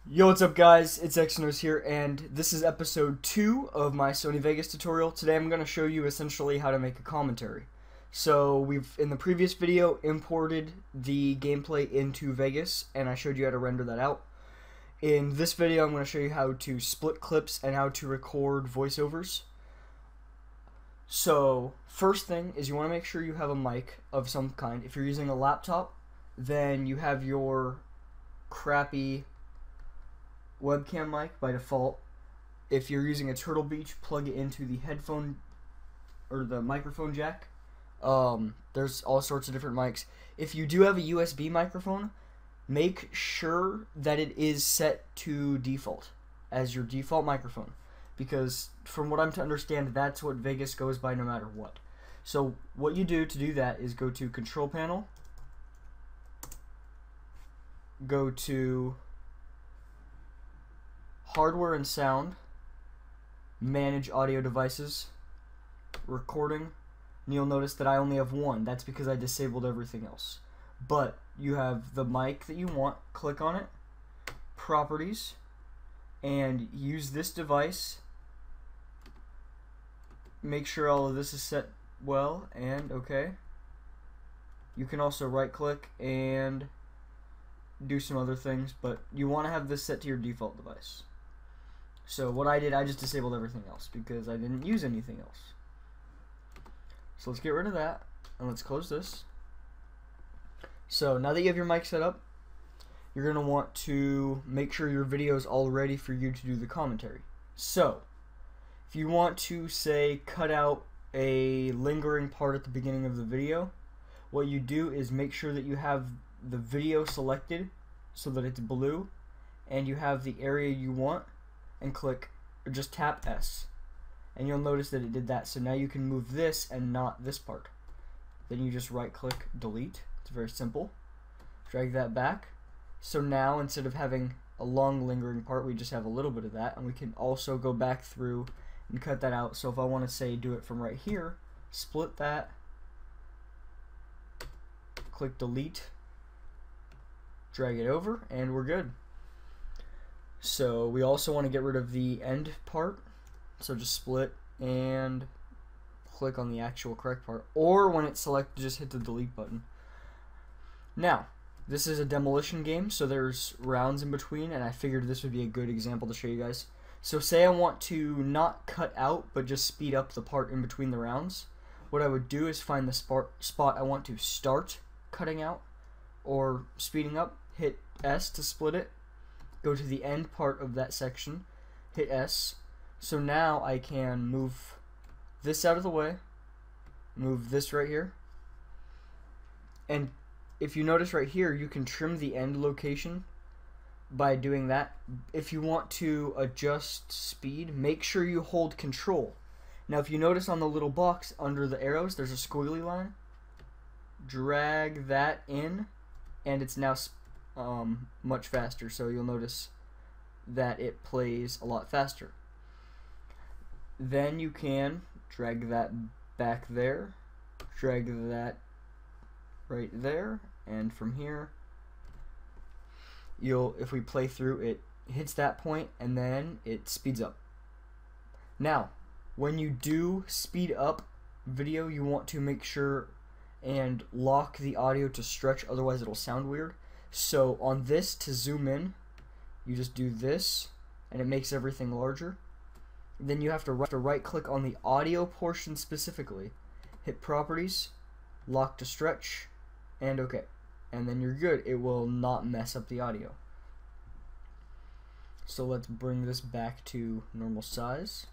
Yo, what's up guys? It's Xnos here, and this is episode 2 of my Sony Vegas tutorial. Today I'm going to show you essentially how to make a commentary. So we've, in the previous video, imported the gameplay into Vegas, and I showed you how to render that out. In this video I'm going to show you how to split clips and how to record voiceovers. So, first thing is you want to make sure you have a mic of some kind. If you're using a laptop, then you have your crappy webcam mic by default. If you're using a Turtle Beach, plug it into the headphone or the microphone jack. There's all sorts of different mics. If you do have a USB microphone, make sure that it is set to default as your default microphone, because from what I'm to understand, that's what Vegas goes by no matter what. So what you do to do that is go to Control Panel, go to Hardware and Sound, Manage Audio Devices, Recording, and you'll notice that I only have one. That's because I disabled everything else. But you have the mic that you want, click on it, Properties, and use this device. Make sure all of this is set well, and okay. You can also right click and do some other things, but you want to have this set to your default device. So what I did, I just disabled everything else because I didn't use anything else. So let's get rid of that and let's close this. So now that you have your mic set up, you're going to want to make sure your video is all ready for you to do the commentary. So if you want to, say, cut out a lingering part at the beginning of the video, what you do is make sure that you have the video selected so that it's blue and you have the area you want, and click, or just tap S, and you'll notice that it did that. So now you can move this and not this part. Then you just right click, delete. It's very simple. Drag that back. So now instead of having a long lingering part, we just have a little bit of that, and we can also go back through and cut that out. So if I want to, say, do it from right here, split that, click delete, drag it over, and we're good. So we also want to get rid of the end part, so just split and click on the actual correct part, or when it's selected, just hit the delete button. Now this is a demolition game, so there's rounds in between, and I figured this would be a good example to show you guys. So say I want to not cut out but just speed up the part in between the rounds. What I would do is find the spot I want to start cutting out or speeding up, hit S to split it, go to the end part of that section, hit S. So now I can move this out of the way, move this right here, and if you notice right here, you can trim the end location by doing that. If you want to adjust speed, make sure you hold Control. Now if you notice on the little box under the arrows, there's a squiggly line. Drag that in, and it's now much faster, so you'll notice that it plays a lot faster. Then you can drag that back there, drag that right there, and from here if we play through, it hits that point and then it speeds up. Now when you do speed up video, you want to make sure and lock the audio to stretch, otherwise it'll sound weird. So on this, to zoom in, you just do this and it makes everything larger. Then you have to right click on the audio portion specifically, hit Properties, lock to stretch, and okay, and then you're good. It will not mess up the audio. So let's bring this back to normal size.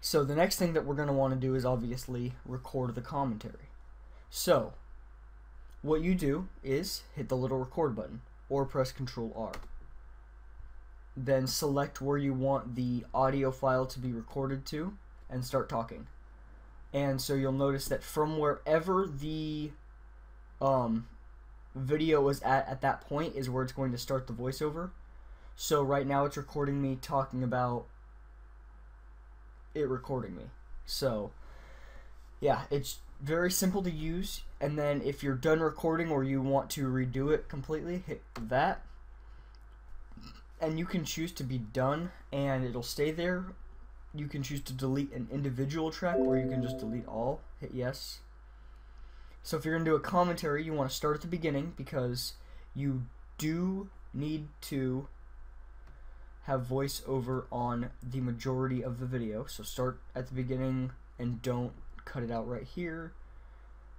So the next thing that we're going to want to do is obviously record the commentary. So what you do is hit the little record button or press Control R. Then select where you want the audio file to be recorded to and start talking. And so you'll notice that from wherever the video was at that point is where it's going to start the voiceover. So right now it's recording me talking about it recording me. So yeah, it's very simple to use. And then if you're done recording or you want to redo it completely, hit that. And you can choose to be done and it'll stay there. You can choose to delete an individual track or you can just delete all. Hit yes. So if you're going to do a commentary, you want to start at the beginning because you do need to have voiceover on the majority of the video. So start at the beginning and don't cut it out right here.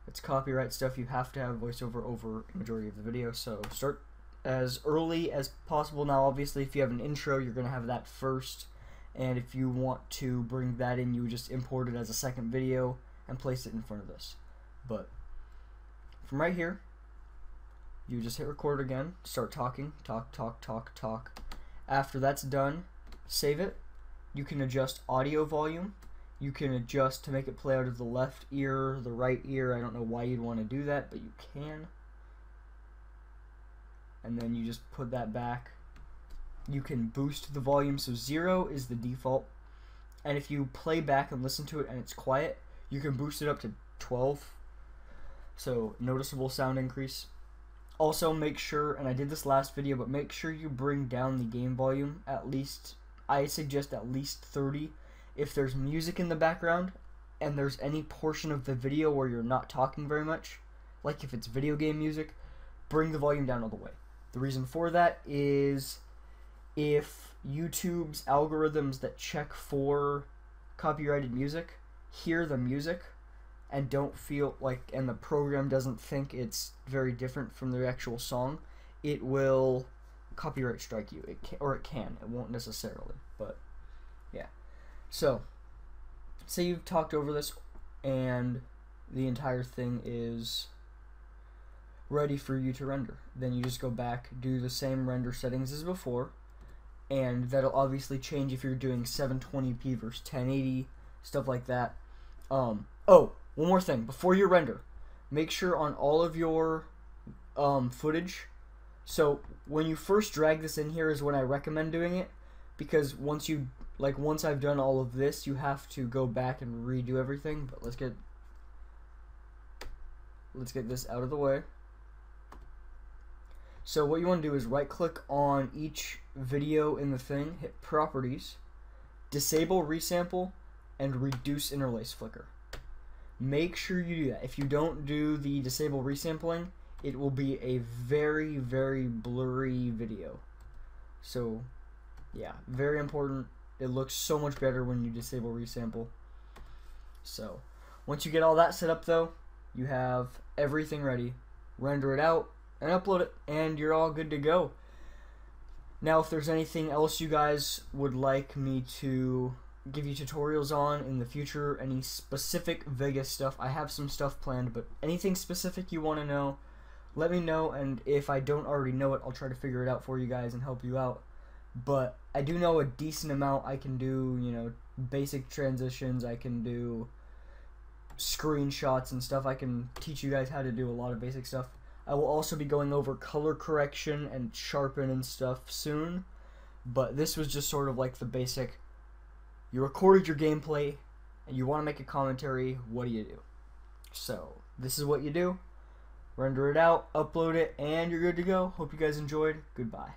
It's copyright stuff. You have to have voiceover over the majority of the video. So start as early as possible. Now obviously if you have an intro, you're going to have that first. And if you want to bring that in, you would just import it as a second video and place it in front of this. But from right here, you just hit record again, start talking, talk. After that's done, save it. You can adjust audio volume. You can adjust to make it play out of the left ear, the right ear. I don't know why you'd want to do that, but you can. And then you just put that back. You can boost the volume, so 0 is the default. And if you play back and listen to it and it's quiet, you can boost it up to 12. So noticeable sound increase. Also make sure, and I did this last video, but make sure you bring down the game volume at least, I suggest at least 30. If there's music in the background and there's any portion of the video where you're not talking very much, like if it's video game music, bring the volume down all the way. The reason for that is if YouTube's algorithms that check for copyrighted music hear the music and don't feel like, and the program doesn't think it's very different from the actual song, it will copyright strike you. It can. It won't necessarily, but yeah. So, say you've talked over this and the entire thing is ready for you to render. Then you just go back, do the same render settings as before, and that'll obviously change if you're doing 720p versus 1080, stuff like that. Oh, one more thing. Before you render, make sure on all of your footage, so when you first drag this in here is when I recommend doing it, because once I've done all of this, you have to go back and redo everything. But let's get this out of the way. So what you want to do is right click on each video in the thing, hit properties, disable resample, and reduce interlace flicker. Make sure you do that. If you don't do the disable resampling, it will be a very, very blurry video. So yeah, very important. It looks so much better when you disable resample. So once you get all that set up though, you have everything ready. Render it out and upload it, and you're all good to go. Now if there's anything else you guys would like me to give you tutorials on in the future, any specific Vegas stuff, I have some stuff planned, but anything specific you want to know, let me know, and if I don't already know it, I'll try to figure it out for you guys and help you out. But I do know a decent amount. I can do, you know, basic transitions, I can do screenshots and stuff. I can teach you guys how to do a lot of basic stuff. I will also be going over color correction and sharpen and stuff soon, but this was just sort of like the basic. You recorded your gameplay and you want to make a commentary, what do you do? So this is what you do. Render it out, upload it, and you're good to go. Hope you guys enjoyed. Goodbye.